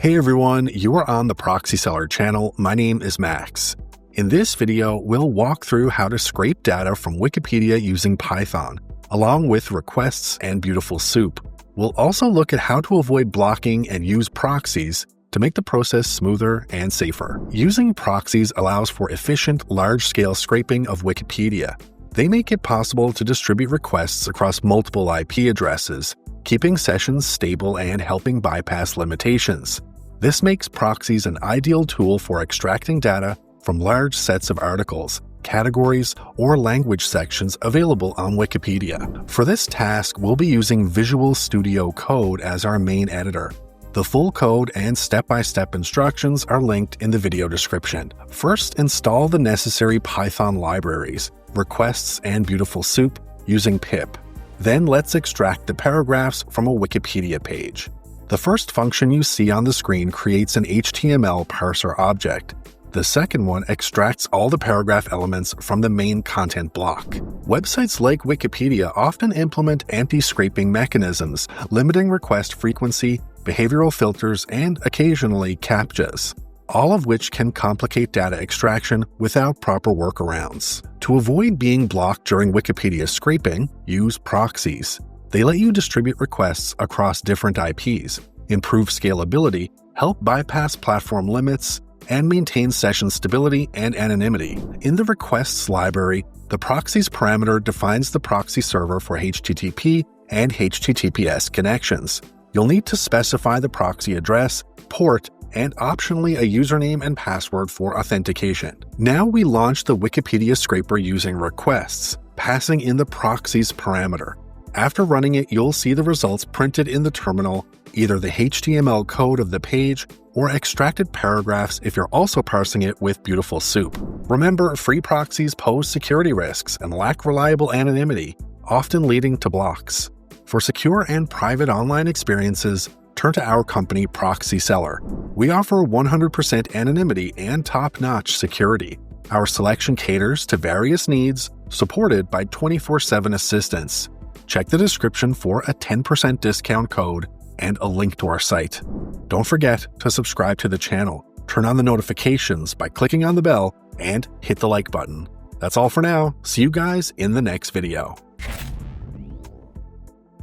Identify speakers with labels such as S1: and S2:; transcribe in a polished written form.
S1: Hey everyone, you are on the Proxy-Seller channel. My name is Max. In this video, we'll walk through how to scrape data from Wikipedia using Python, along with Requests and BeautifulSoup. We'll also look at how to avoid blocking and use proxies to make the process smoother and safer. Using proxies allows for efficient, large-scale scraping of Wikipedia. They make it possible to distribute requests across multiple IP addresses, keeping sessions stable and helping bypass limitations. This makes proxies an ideal tool for extracting data from large sets of articles, categories, or language sections available on Wikipedia. For this task, we'll be using Visual Studio Code as our main editor. The full code and step-by-step instructions are linked in the video description. First, install the necessary Python libraries, Requests and BeautifulSoup, using pip. Then let's extract the paragraphs from a Wikipedia page. The first function you see on the screen creates an HTML parser object. The second one extracts all the paragraph elements from the main content block. Websites like Wikipedia often implement anti-scraping mechanisms, limiting request frequency, behavioral filters, and occasionally CAPTCHAs, all of which can complicate data extraction without proper workarounds. To avoid being blocked during Wikipedia scraping, use proxies. They let you distribute requests across different IPs, improve scalability, help bypass platform limits, and maintain session stability and anonymity. In the requests library, the proxies parameter defines the proxy server for HTTP and HTTPS connections. You'll need to specify the proxy address, port, and optionally a username and password for authentication. Now we launch the Wikipedia scraper using requests, passing in the proxies parameter. After running it, you'll see the results printed in the terminal, either the HTML code of the page or extracted paragraphs if you're also parsing it with BeautifulSoup. Remember, free proxies pose security risks and lack reliable anonymity, often leading to blocks. For secure and private online experiences, turn to our company Proxy-Seller. We offer 100% anonymity and top-notch security. Our selection caters to various needs, supported by 24/7 assistance. Check the description for a 10% discount code and a link to our site. Don't forget to subscribe to the channel, turn on the notifications by clicking on the bell, and hit the like button. That's all for now. See you guys in the next video.